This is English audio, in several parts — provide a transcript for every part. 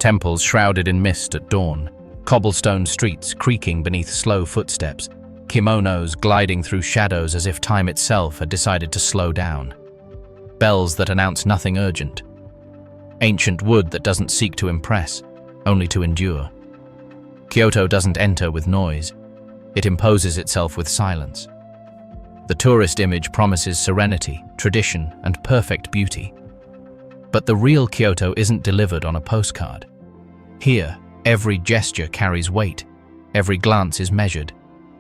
temples shrouded in mist at dawn, cobblestone streets creaking beneath slow footsteps, kimonos gliding through shadows as if time itself had decided to slow down. Bells that announce nothing urgent. Ancient wood that doesn't seek to impress, only to endure. Kyoto doesn't enter with noise. It imposes itself with silence. The tourist image promises serenity, tradition, and perfect beauty. But the real Kyoto isn't delivered on a postcard. Here, every gesture carries weight, every glance is measured,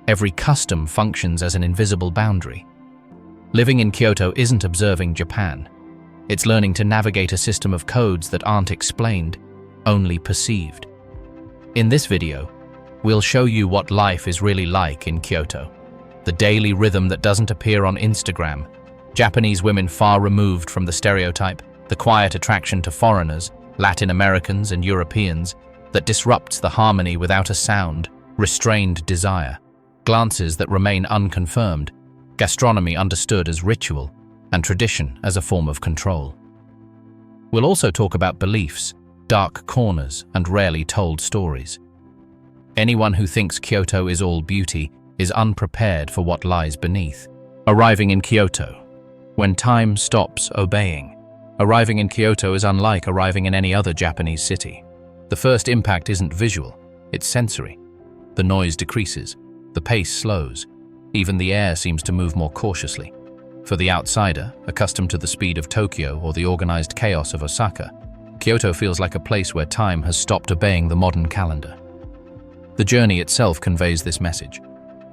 every custom functions as an invisible boundary. Living in Kyoto isn't observing Japan. It's learning to navigate a system of codes that aren't explained, only perceived. In this video, we'll show you what life is really like in Kyoto. The daily rhythm that doesn't appear on Instagram, Japanese women far removed from the stereotype, the quiet attraction to foreigners, Latin Americans and Europeans, that disrupts the harmony without a sound, restrained desire, glances that remain unconfirmed, gastronomy understood as ritual, and tradition as a form of control. We'll also talk about beliefs, dark corners, and rarely told stories. Anyone who thinks Kyoto is all beauty is unprepared for what lies beneath. Arriving in Kyoto, when time stops obeying. Arriving in Kyoto is unlike arriving in any other Japanese city. The first impact isn't visual, it's sensory. The noise decreases, the pace slows, even the air seems to move more cautiously. For the outsider, accustomed to the speed of Tokyo or the organized chaos of Osaka, Kyoto feels like a place where time has stopped obeying the modern calendar. The journey itself conveys this message.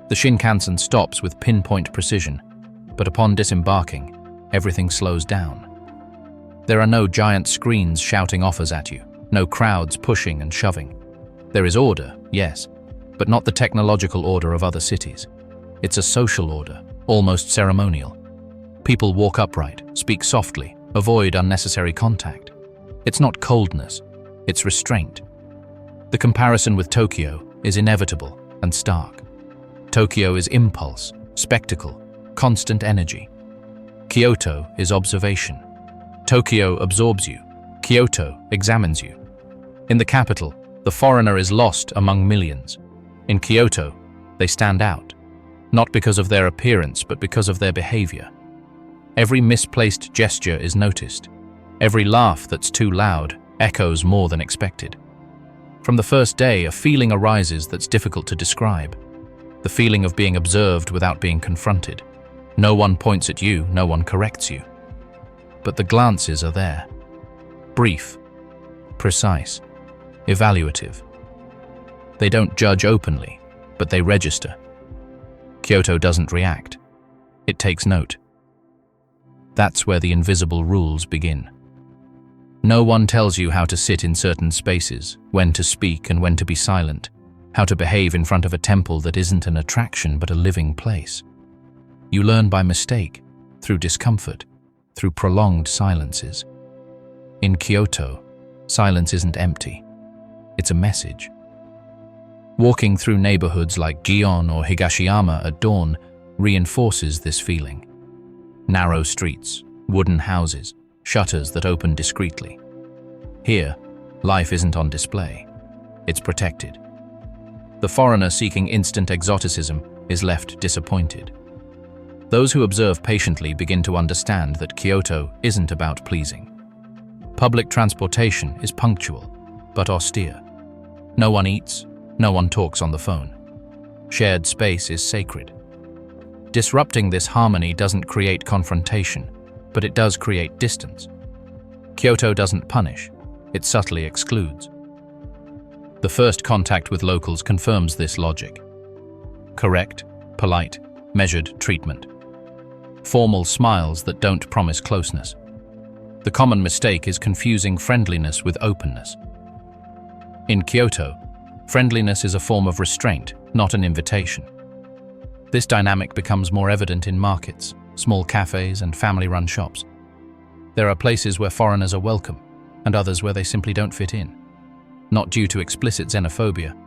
The Shinkansen stops with pinpoint precision, but upon disembarking, everything slows down. There are no giant screens shouting offers at you, no crowds pushing and shoving. There is order, yes, but not the technological order of other cities. It's a social order, almost ceremonial. People walk upright, speak softly, avoid unnecessary contact. It's not coldness, it's restraint. The comparison with Tokyo is inevitable and stark. Tokyo is impulse, spectacle, constant energy. Kyoto is observation. Tokyo absorbs you. Kyoto examines you. In the capital, the foreigner is lost among millions. In Kyoto, they stand out, not because of their appearance, but because of their behavior. Every misplaced gesture is noticed. Every laugh that's too loud echoes more than expected. From the first day, a feeling arises that's difficult to describe. The feeling of being observed without being confronted. No one points at you, no one corrects you. But the glances are there. Brief, precise, evaluative. They don't judge openly, but they register. Kyoto doesn't react. It takes note. That's where the invisible rules begin. No one tells you how to sit in certain spaces, when to speak and when to be silent, how to behave in front of a temple that isn't an attraction but a living place. You learn by mistake, through discomfort, through prolonged silences. In Kyoto, silence isn't empty. It's a message. Walking through neighborhoods like Gion or Higashiyama at dawn reinforces this feeling. Narrow streets, wooden houses, shutters that open discreetly. Here, life isn't on display. It's protected. The foreigner seeking instant exoticism is left disappointed. Those who observe patiently begin to understand that Kyoto isn't about pleasing. Public transportation is punctual, but austere. No one eats, no one talks on the phone. Shared space is sacred. Disrupting this harmony doesn't create confrontation, but it does create distance. Kyoto doesn't punish, it subtly excludes. The first contact with locals confirms this logic. Correct, polite, measured treatment. Formal smiles that don't promise closeness. The common mistake is confusing friendliness with openness. In Kyoto, friendliness is a form of restraint, not an invitation. This dynamic becomes more evident in markets, small cafes, and family-run shops. There are places where foreigners are welcome, and others where they simply don't fit in. Not due to explicit xenophobia,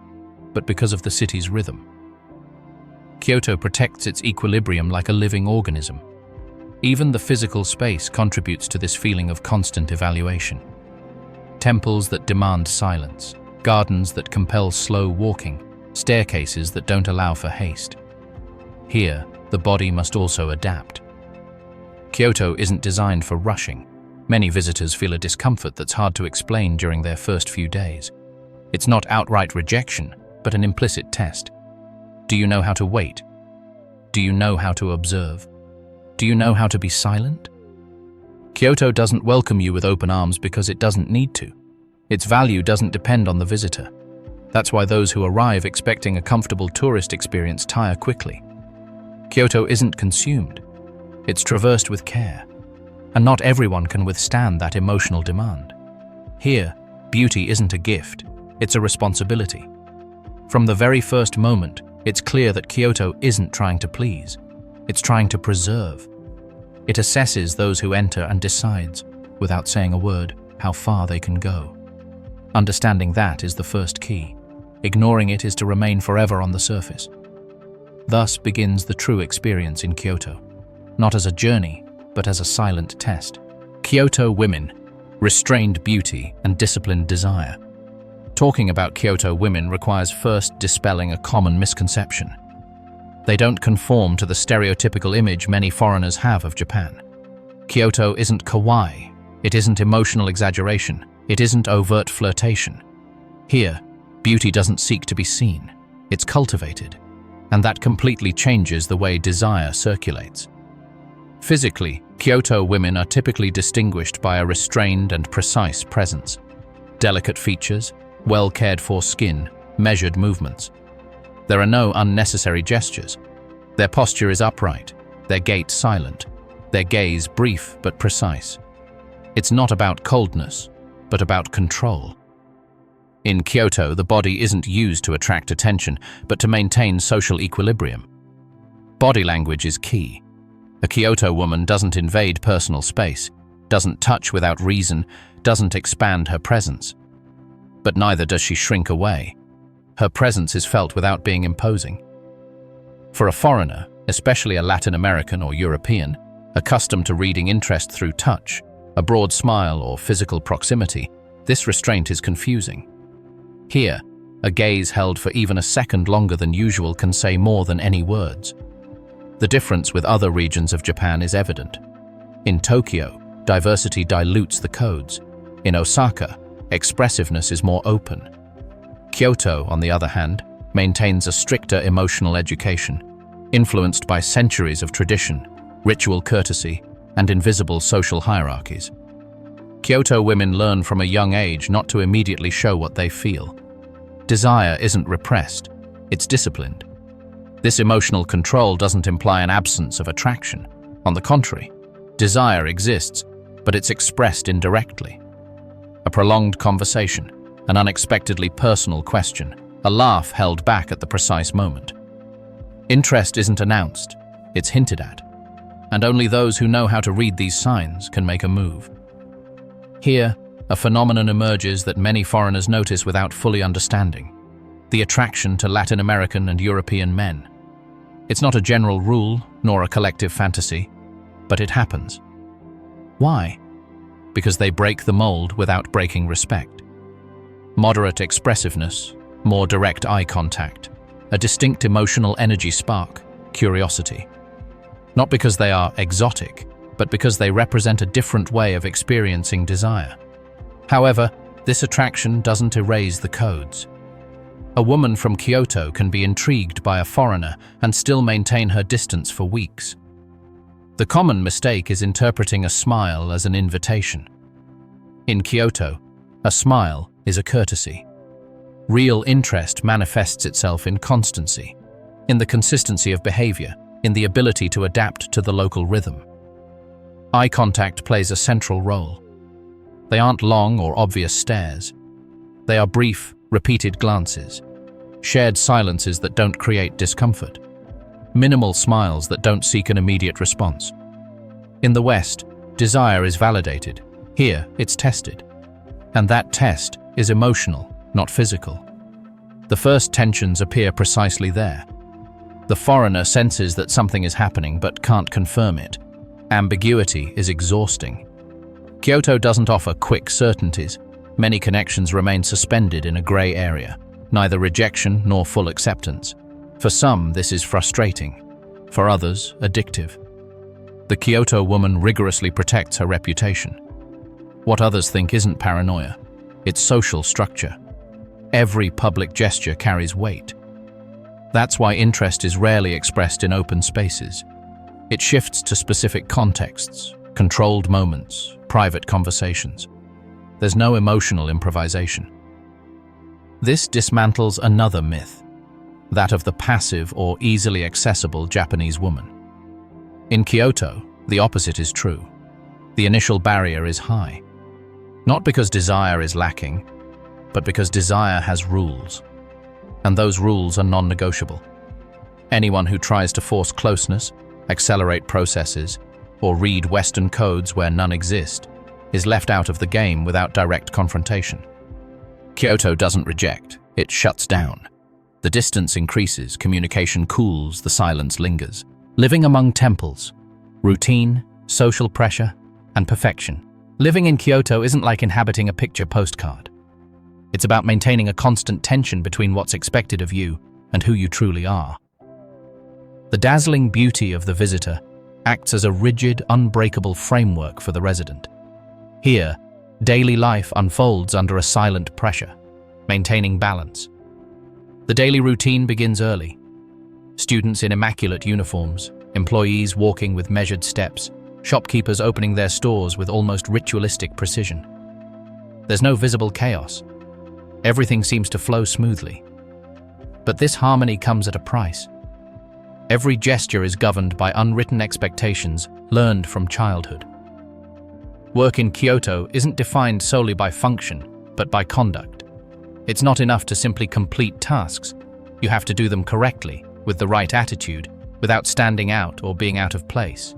but because of the city's rhythm. Kyoto protects its equilibrium like a living organism. Even the physical space contributes to this feeling of constant evaluation. temples that demand silence, gardens that compel slow walking, staircases that don't allow for haste. Here, the body must also adapt. Kyoto isn't designed for rushing. Many visitors feel a discomfort that's hard to explain during their first few days. It's not outright rejection, but an implicit test. Do you know how to wait? Do you know how to observe? Do you know how to be silent? Kyoto doesn't welcome you with open arms because it doesn't need to. Its value doesn't depend on the visitor. That's why those who arrive expecting a comfortable tourist experience tire quickly. Kyoto isn't consumed. It's traversed with care. And not everyone can withstand that emotional demand. Here, beauty isn't a gift, it's a responsibility. From the very first moment, it's clear that Kyoto isn't trying to please. It's trying to preserve. It assesses those who enter and decides, without saying a word, how far they can go. Understanding that is the first key. Ignoring it is to remain forever on the surface. Thus begins the true experience in Kyoto, not as a journey, but as a silent test. Kyoto women, restrained beauty and disciplined desire. Talking about Kyoto women requires first dispelling a common misconception. They don't conform to the stereotypical image many foreigners have of Japan. Kyoto isn't kawaii, it isn't emotional exaggeration, it isn't overt flirtation. Here, beauty doesn't seek to be seen, it's cultivated, and that completely changes the way desire circulates. Physically, Kyoto women are typically distinguished by a restrained and precise presence. Delicate features, well-cared-for skin, measured movements. There are no unnecessary gestures. Their posture is upright, their gait silent, their gaze brief but precise. It's not about coldness, but about control. In Kyoto, the body isn't used to attract attention, but to maintain social equilibrium. Body language is key. A Kyoto woman doesn't invade personal space, doesn't touch without reason, doesn't expand her presence. But neither does she shrink away. Her presence is felt without being imposing. For a foreigner, especially a Latin American or European, accustomed to reading interest through touch, a broad smile or physical proximity, this restraint is confusing. Here, a gaze held for even a second longer than usual can say more than any words. The difference with other regions of Japan is evident. In Tokyo, diversity dilutes the codes. In Osaka, expressiveness is more open. Kyoto, on the other hand, maintains a stricter emotional education, influenced by centuries of tradition, ritual courtesy, and invisible social hierarchies. Kyoto women learn from a young age not to immediately show what they feel. Desire isn't repressed, it's disciplined. This emotional control doesn't imply an absence of attraction. On the contrary, desire exists, but it's expressed indirectly. A prolonged conversation, an unexpectedly personal question, a laugh held back at the precise moment. Interest isn't announced, it's hinted at, and only those who know how to read these signs can make a move. Here, a phenomenon emerges that many foreigners notice without fully understanding: the attraction to Latin American and European men. It's not a general rule, nor a collective fantasy, but it happens. Why? Because they break the mold without breaking respect. Moderate expressiveness, more direct eye contact, a distinct emotional energy spark, curiosity. Not because they are exotic, but because they represent a different way of experiencing desire. However, this attraction doesn't erase the codes. A woman from Kyoto can be intrigued by a foreigner and still maintain her distance for weeks. The common mistake is interpreting a smile as an invitation. In Kyoto, a smile is a courtesy. Real interest manifests itself in constancy, in the consistency of behavior, in the ability to adapt to the local rhythm. Eye contact plays a central role. They aren't long or obvious stares. They are brief, repeated glances, shared silences that don't create discomfort, minimal smiles that don't seek an immediate response. In the West, desire is validated. Here, it's tested. And that test is emotional, not physical. The first tensions appear precisely there. The foreigner senses that something is happening but can't confirm it. Ambiguity is exhausting. Kyoto doesn't offer quick certainties. many connections remain suspended in a grey area, neither rejection nor full acceptance. For some, this is frustrating. For others, addictive. The Kyoto woman rigorously protects her reputation. What others think isn't paranoia. It's social structure. Every public gesture carries weight. That's why interest is rarely expressed in open spaces. It shifts to specific contexts, controlled moments, private conversations. There's no emotional improvisation. This dismantles another myth, that of the passive or easily accessible Japanese woman. In Kyoto, the opposite is true. The initial barrier is high. Not because desire is lacking, but because desire has rules. And those rules are non-negotiable. Anyone who tries to force closeness, accelerate processes, or read Western codes where none exist, is left out of the game without direct confrontation. Kyoto doesn't reject, it shuts down. The distance increases, communication cools, the silence lingers. Living among temples, routine, social pressure, and perfection. Living in Kyoto isn't like inhabiting a picture postcard. It's about maintaining a constant tension between what's expected of you and who you truly are. The dazzling beauty of the visitor acts as a rigid, unbreakable framework for the resident. Here, daily life unfolds under a silent pressure, maintaining balance. The daily routine begins early. Students in immaculate uniforms, employees walking with measured steps, shopkeepers opening their stores with almost ritualistic precision. There's no visible chaos. Everything seems to flow smoothly. But this harmony comes at a price. Every gesture is governed by unwritten expectations learned from childhood. Work in Kyoto isn't defined solely by function, but by conduct. It's not enough to simply complete tasks. You have to do them correctly, with the right attitude, without standing out or being out of place.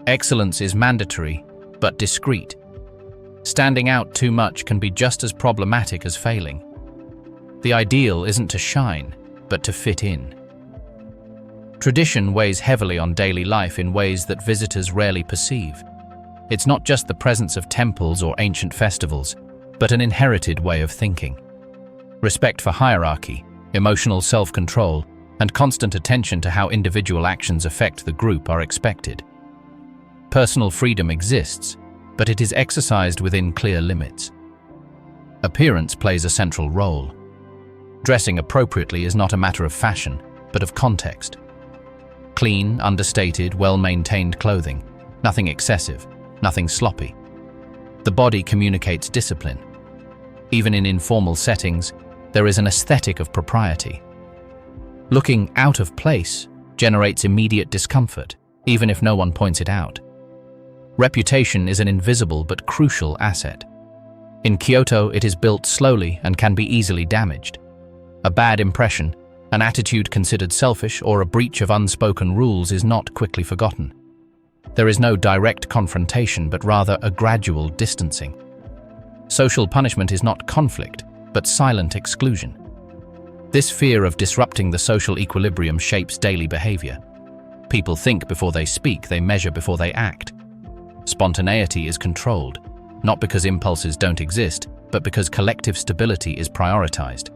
Excellence is mandatory, but discreet. Standing out too much can be just as problematic as failing. The ideal isn't to shine, but to fit in. Tradition weighs heavily on daily life in ways that visitors rarely perceive. It's not just the presence of temples or ancient festivals, but an inherited way of thinking. Respect for hierarchy, emotional self-control, and constant attention to how individual actions affect the group are expected. Personal freedom exists, but it is exercised within clear limits. Appearance plays a central role. Dressing appropriately is not a matter of fashion, but of context. Clean, understated, well-maintained clothing, nothing excessive, nothing sloppy. The body communicates discipline. Even in informal settings, there is an aesthetic of propriety. Looking out of place generates immediate discomfort, even if no one points it out. Reputation is an invisible but crucial asset. In Kyoto, it is built slowly and can be easily damaged. A bad impression, an attitude considered selfish, or a breach of unspoken rules is not quickly forgotten. There is no direct confrontation, but rather a gradual distancing. Social punishment is not conflict, but silent exclusion. This fear of disrupting the social equilibrium shapes daily behavior. People think before they speak, they measure before they act. Spontaneity is controlled, not because impulses don't exist, but because collective stability is prioritized.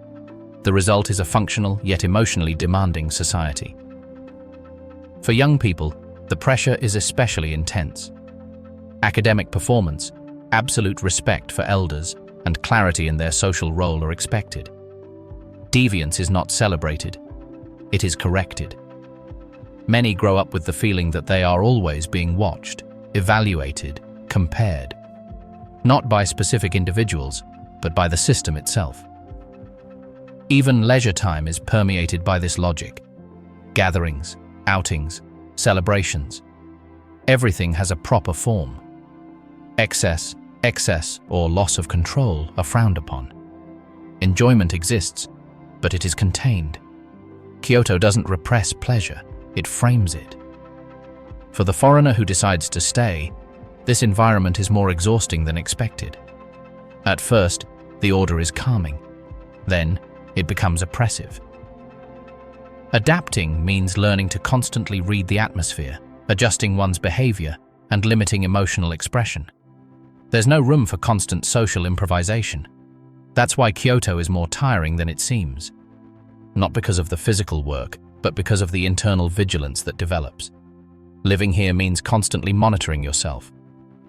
The result is a functional yet emotionally demanding society. For young people, the pressure is especially intense. Academic performance, absolute respect for elders, and clarity in their social role are expected. Deviance is not celebrated, it is corrected. Many grow up with the feeling that they are always being watched, evaluated, compared. Not by specific individuals, but by the system itself. Even leisure time is permeated by this logic. Gatherings, outings, celebrations. Everything has a proper form. Excess, or loss of control are frowned upon. Enjoyment exists, but it is contained. Kyoto doesn't repress pleasure, it frames it. For the foreigner who decides to stay, this environment is more exhausting than expected. At first, the order is calming. Then, it becomes oppressive. Adapting means learning to constantly read the atmosphere, adjusting one's behavior, and limiting emotional expression. There's no room for constant social improvisation. That's why Kyoto is more tiring than it seems. Not because of the physical work, but because of the internal vigilance that develops. Living here means constantly monitoring yourself,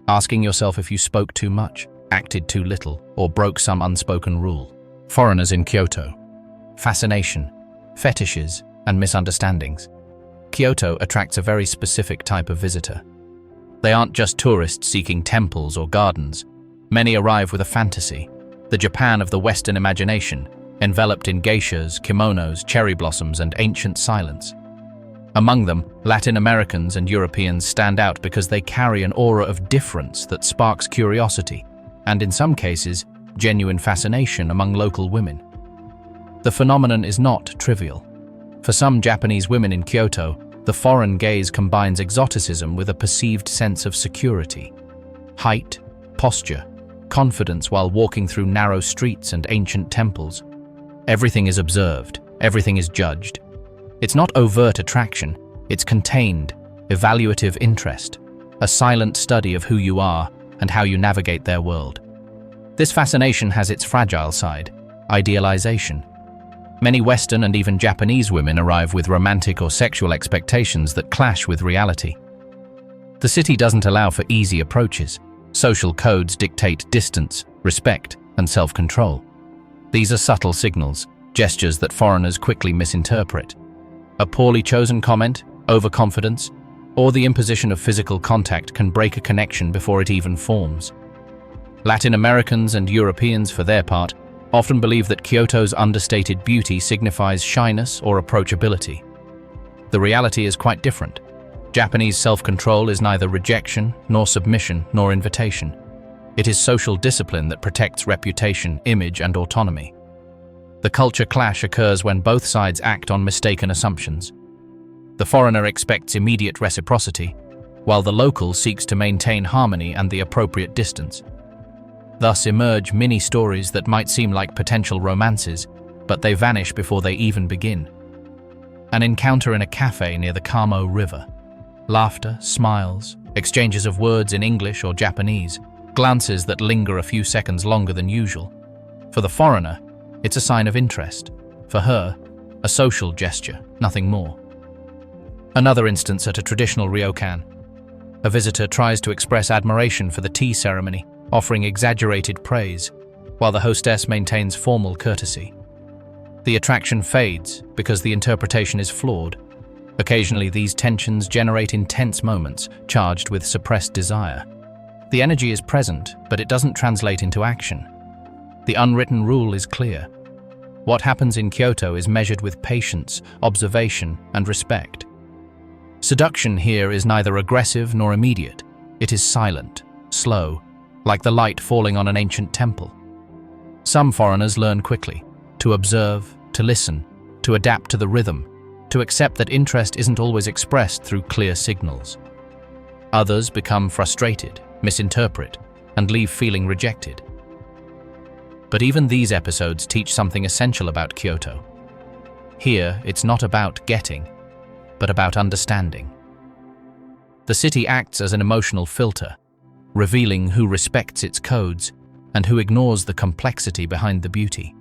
asking yourself if you spoke too much, acted too little, or broke some unspoken rule. Foreigners in Kyoto. Fascination, fetishes, and misunderstandings. Kyoto attracts a very specific type of visitor. They aren't just tourists seeking temples or gardens. Many arrive with a fantasy, the Japan of the Western imagination, enveloped in geishas, kimonos, cherry blossoms, and ancient silence. Among them, Latin Americans and Europeans stand out because they carry an aura of difference that sparks curiosity, and in some cases, genuine fascination among local women. The phenomenon is not trivial. For some Japanese women in Kyoto, the foreign gaze combines exoticism with a perceived sense of security. Height, posture, confidence while walking through narrow streets and ancient temples. Everything is observed, everything is judged. It's not overt attraction, it's contained, evaluative interest, a silent study of who you are and how you navigate their world. This fascination has its fragile side, idealization. Many Western and even Japanese women arrive with romantic or sexual expectations that clash with reality. The city doesn't allow for easy approaches. Social codes dictate distance, respect, and self-control. These are subtle signals, gestures that foreigners quickly misinterpret. A poorly chosen comment, overconfidence, or the imposition of physical contact can break a connection before it even forms. Latin Americans and Europeans, for their part, often believe that Kyoto's understated beauty signifies shyness or approachability. The reality is quite different. Japanese self-control is neither rejection, nor submission, nor invitation. It is social discipline that protects reputation, image, and autonomy. The culture clash occurs when both sides act on mistaken assumptions. The foreigner expects immediate reciprocity, while the local seeks to maintain harmony and the appropriate distance. Thus emerge mini-stories that might seem like potential romances, but they vanish before they even begin. An encounter in a cafe near the Kamo River. Laughter, smiles, exchanges of words in English or Japanese, glances that linger a few seconds longer than usual. For the foreigner, it's a sign of interest. For her, a social gesture, nothing more. Another instance at a traditional ryokan. A visitor tries to express admiration for the tea ceremony, offering exaggerated praise, while the hostess maintains formal courtesy. The attraction fades because the interpretation is flawed. Occasionally, these tensions generate intense moments, charged with suppressed desire. The energy is present, but it doesn't translate into action. The unwritten rule is clear. What happens in Kyoto is measured with patience, observation, and respect. Seduction here is neither aggressive nor immediate. It is silent, slow, like the light falling on an ancient temple. Some foreigners learn quickly to observe, to listen, to adapt to the rhythm, to accept that interest isn't always expressed through clear signals. Others become frustrated, misinterpret, and leave feeling rejected. But even these episodes teach something essential about Kyoto. Here, it's not about getting, but about understanding. The city acts as an emotional filter, revealing who respects its codes and who ignores the complexity behind the beauty.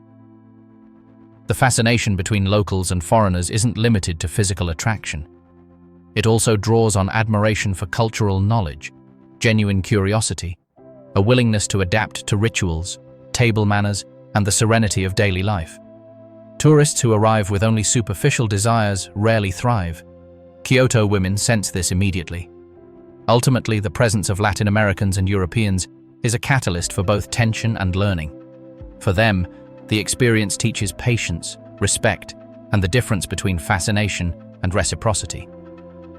The fascination between locals and foreigners isn't limited to physical attraction. It also draws on admiration for cultural knowledge, genuine curiosity, a willingness to adapt to rituals, table manners, and the serenity of daily life. Tourists who arrive with only superficial desires rarely thrive. Kyoto women sense this immediately. Ultimately, the presence of Latin Americans and Europeans is a catalyst for both tension and learning. For them, the experience teaches patience, respect, and the difference between fascination and reciprocity.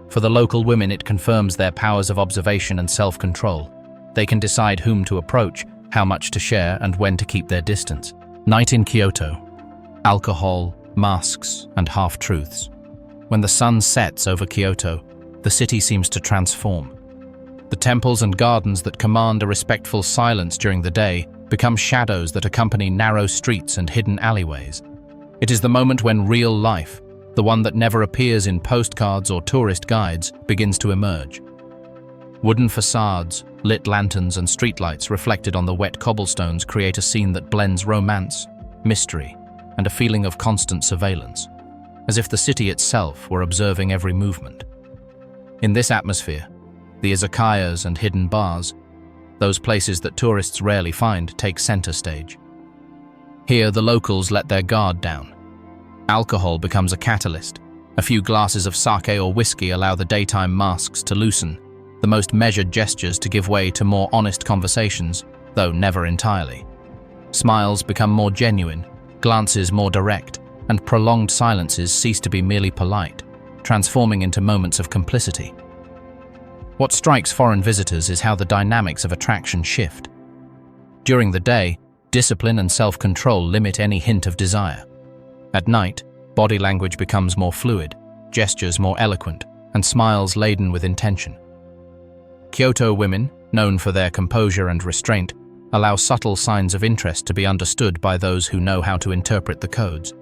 For the local women, it confirms their powers of observation and self-control. They can decide whom to approach, how much to share, and when to keep their distance. Night in Kyoto. Alcohol, masks, and half-truths. When the sun sets over Kyoto, the city seems to transform. The temples and gardens that command a respectful silence during the day become shadows that accompany narrow streets and hidden alleyways. It is the moment when real life, the one that never appears in postcards or tourist guides, begins to emerge. Wooden facades, lit lanterns and streetlights reflected on the wet cobblestones create a scene that blends romance, mystery, and a feeling of constant surveillance, as if the city itself were observing every movement. In this atmosphere, the izakayas and hidden bars, those places that tourists rarely find, take center stage. Here, the locals let their guard down. Alcohol becomes a catalyst. A few glasses of sake or whiskey allow the daytime masks to loosen, the most measured gestures to give way to more honest conversations, though never entirely. Smiles become more genuine, glances more direct, and prolonged silences cease to be merely polite, transforming into moments of complicity. What strikes foreign visitors is how the dynamics of attraction shift. During the day, discipline and self-control limit any hint of desire. At night, body language becomes more fluid, gestures more eloquent, and smiles laden with intention. Kyoto women, known for their composure and restraint, allow subtle signs of interest to be understood by those who know how to interpret the codes.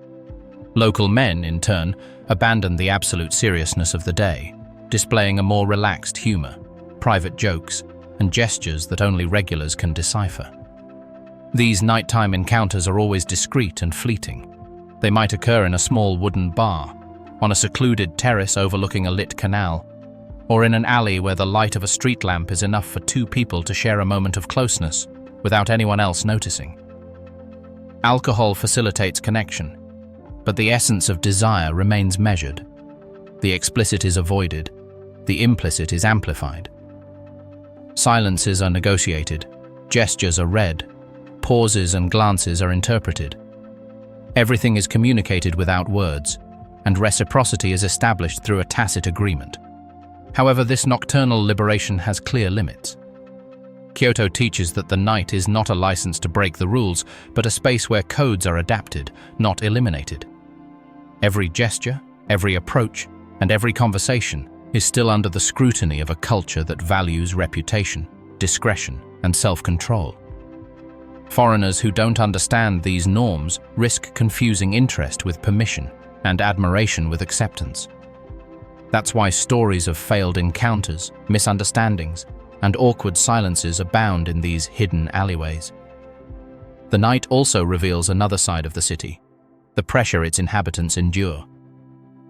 Local men, in turn, abandon the absolute seriousness of the day, displaying a more relaxed humor, private jokes, and gestures that only regulars can decipher. These nighttime encounters are always discreet and fleeting. They might occur in a small wooden bar, on a secluded terrace overlooking a lit canal, or in an alley where the light of a street lamp is enough for two people to share a moment of closeness without anyone else noticing. Alcohol facilitates connection, but the essence of desire remains measured. The explicit is avoided, the implicit is amplified. Silences are negotiated, gestures are read, pauses and glances are interpreted. Everything is communicated without words, and reciprocity is established through a tacit agreement. However, this nocturnal liberation has clear limits. Kyoto teaches that the night is not a license to break the rules, but a space where codes are adapted, not eliminated. Every gesture, every approach, and every conversation is still under the scrutiny of a culture that values reputation, discretion, and self-control. Foreigners who don't understand these norms risk confusing interest with permission and admiration with acceptance. That's why stories of failed encounters, misunderstandings, and awkward silences abound in these hidden alleyways. The night also reveals another side of the city, the pressure its inhabitants endure.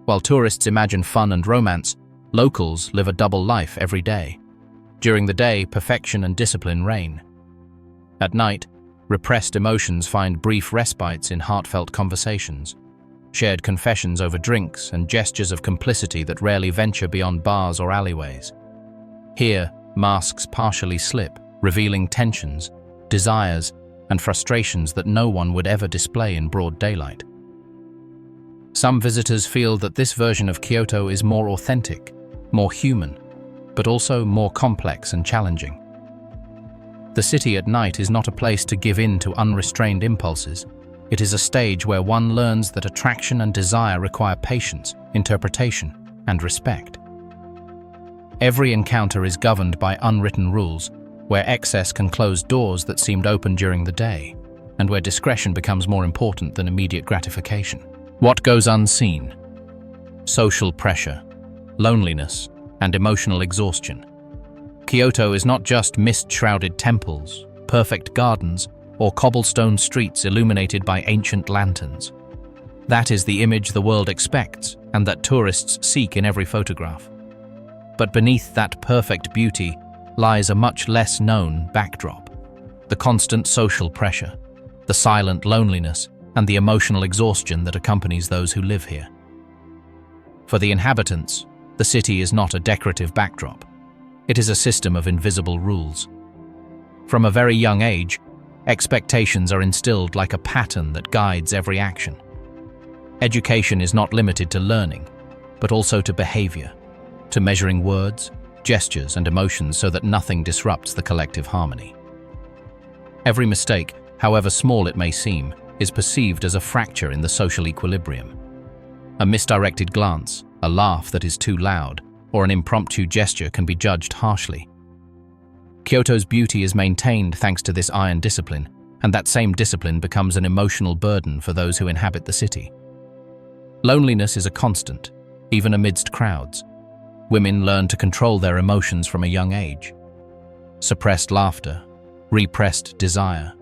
While tourists imagine fun and romance, locals live a double life every day. During the day, perfection and discipline reign. At night, repressed emotions find brief respites in heartfelt conversations, shared confessions over drinks, and gestures of complicity that rarely venture beyond bars or alleyways. Here, masks partially slip, revealing tensions, desires, and frustrations that no one would ever display in broad daylight. Some visitors feel that this version of Kyoto is more authentic, more human, but also more complex and challenging. The city at night is not a place to give in to unrestrained impulses. It is a stage where one learns that attraction and desire require patience, interpretation, and respect. Every encounter is governed by unwritten rules, where excess can close doors that seemed open during the day, and where discretion becomes more important than immediate gratification. What goes unseen? Social pressure, loneliness, and emotional exhaustion. Kyoto is not just mist-shrouded temples, perfect gardens, or cobblestone streets illuminated by ancient lanterns. That is the image the world expects and that tourists seek in every photograph. But beneath that perfect beauty lies a much less known backdrop: the constant social pressure, the silent loneliness, and the emotional exhaustion that accompanies those who live here. For the inhabitants, the city is not a decorative backdrop. It is a system of invisible rules. From a very young age, expectations are instilled like a pattern that guides every action. Education is not limited to learning, but also to behavior, to measuring words, gestures, and emotions so that nothing disrupts the collective harmony. Every mistake, however small it may seem, is perceived as a fracture in the social equilibrium. A misdirected glance, a laugh that is too loud, or an impromptu gesture can be judged harshly. Kyoto's beauty is maintained thanks to this iron discipline, and that same discipline becomes an emotional burden for those who inhabit the city. Loneliness is a constant, even amidst crowds. women learn to control their emotions from a young age. Suppressed laughter, repressed desire,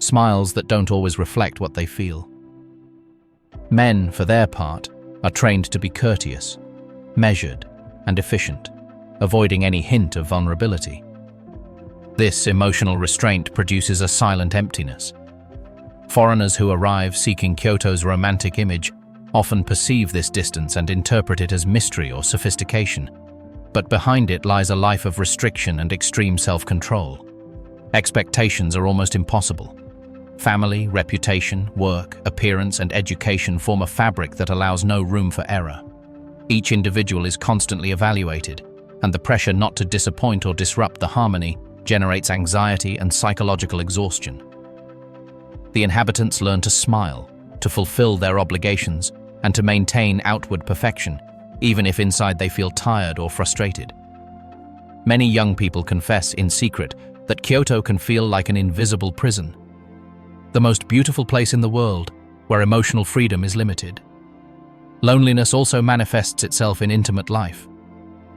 smiles that don't always reflect what they feel. Men, for their part, are trained to be courteous, measured, and efficient, avoiding any hint of vulnerability. This emotional restraint produces a silent emptiness. Foreigners who arrive seeking Kyoto's romantic image often perceive this distance and interpret it as mystery or sophistication. But behind it lies a life of restriction and extreme self-control. Expectations are almost impossible. Family, reputation, work, appearance, and education form a fabric that allows no room for error. Each individual is constantly evaluated, and the pressure not to disappoint or disrupt the harmony generates anxiety and psychological exhaustion. The inhabitants learn to smile, to fulfill their obligations, and to maintain outward perfection, even if inside they feel tired or frustrated. Many young people confess in secret that Kyoto can feel like an invisible prison, the most beautiful place in the world where emotional freedom is limited. Loneliness also manifests itself in intimate life.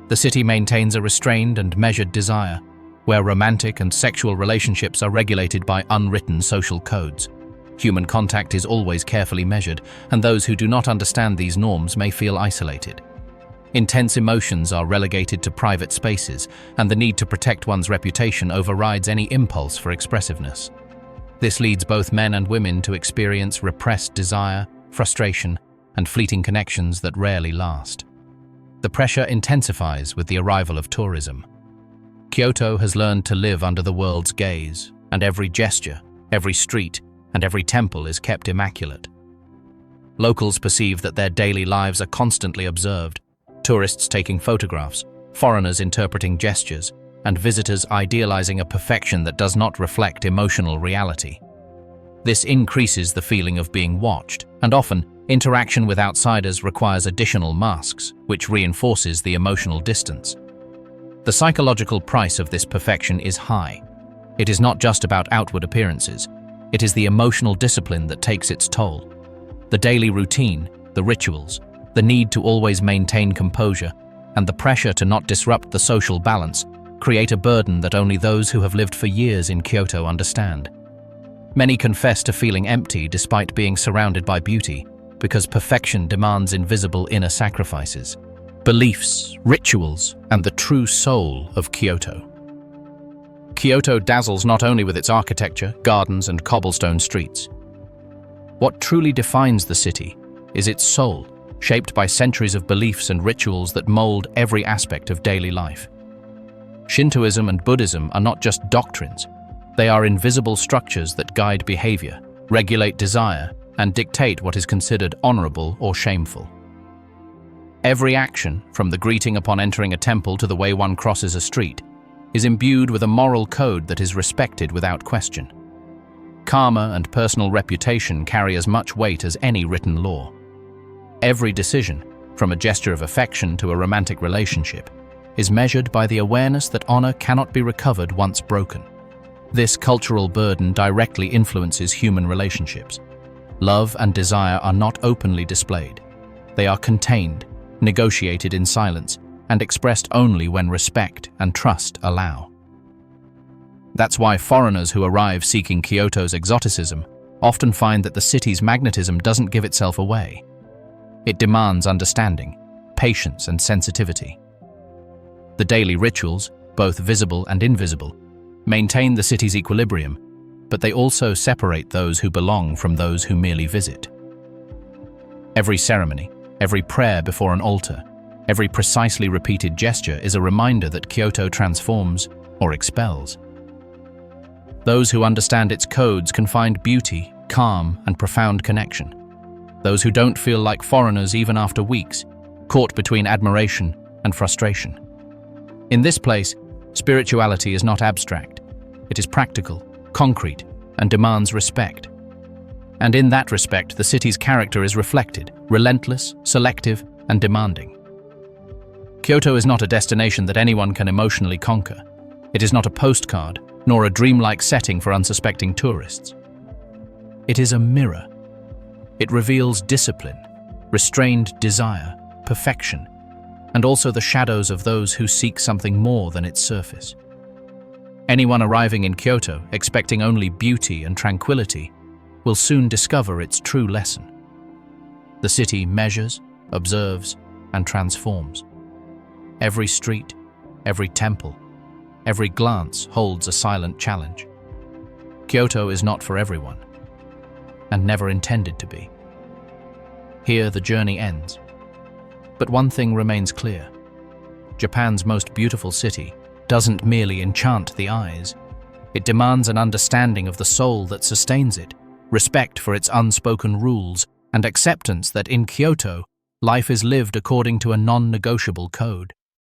The city maintains a restrained and measured desire, where romantic and sexual relationships are regulated by unwritten social codes. Human contact is always carefully measured, and those who do not understand these norms may feel isolated. Intense emotions are relegated to private spaces, and the need to protect one's reputation overrides any impulse for expressiveness. This leads both men and women to experience repressed desire, frustration, and fleeting connections that rarely last. The pressure intensifies with the arrival of tourism. Kyoto has learned to live under the world's gaze, and every gesture, every street, and every temple is kept immaculate. Locals perceive that their daily lives are constantly observed, tourists taking photographs, foreigners interpreting gestures, and visitors idealizing a perfection that does not reflect emotional reality. This increases the feeling of being watched, and often, interaction with outsiders requires additional masks, which reinforces the emotional distance. The psychological price of this perfection is high. It is not just about outward appearances. It is the emotional discipline that takes its toll. The daily routine, the rituals, the need to always maintain composure, and the pressure to not disrupt the social balance create a burden that only those who have lived for years in Kyoto understand. Many confess to feeling empty despite being surrounded by beauty, because perfection demands invisible inner sacrifices, beliefs, rituals, and the true soul of Kyoto. Kyoto dazzles not only with its architecture, gardens, and cobblestone streets. What truly defines the city is its soul, shaped by centuries of beliefs and rituals that mold every aspect of daily life. Shintoism and Buddhism are not just doctrines. They are invisible structures that guide behavior, regulate desire, and dictate what is considered honorable or shameful. Every action, from the greeting upon entering a temple to the way one crosses a street, is imbued with a moral code that is respected without question. Karma and personal reputation carry as much weight as any written law. Every decision, from a gesture of affection to a romantic relationship, is measured by the awareness that honor cannot be recovered once broken. This cultural burden directly influences human relationships. Love and desire are not openly displayed. They are contained, negotiated in silence, and expressed only when respect and trust allow. That's why foreigners who arrive seeking Kyoto's exoticism often find that the city's magnetism doesn't give itself away. It demands understanding, patience, and sensitivity. The daily rituals, both visible and invisible, maintain the city's equilibrium, but they also separate those who belong from those who merely visit. Every ceremony, every prayer before an altar, every precisely repeated gesture is a reminder that Kyoto transforms or expels. Those who understand its codes can find beauty, calm, and profound connection. Those who don't feel like foreigners even after weeks, caught between admiration and frustration. In this place, spirituality is not abstract. It is practical, concrete, and demands respect. And in that respect, the city's character is reflected, relentless, selective, and demanding. Kyoto is not a destination that anyone can emotionally conquer. It is not a postcard, nor a dreamlike setting for unsuspecting tourists. It is a mirror. It reveals discipline, restrained desire, perfection, and also the shadows of those who seek something more than its surface. Anyone arriving in Kyoto expecting only beauty and tranquility will soon discover its true lesson. The city measures, observes, and transforms. Every street, every temple, every glance holds a silent challenge. Kyoto is not for everyone, and never intended to be. Here the journey ends. But one thing remains clear. Japan's most beautiful city doesn't merely enchant the eyes. It demands an understanding of the soul that sustains it, respect for its unspoken rules, and acceptance that in Kyoto, life is lived according to a non-negotiable code.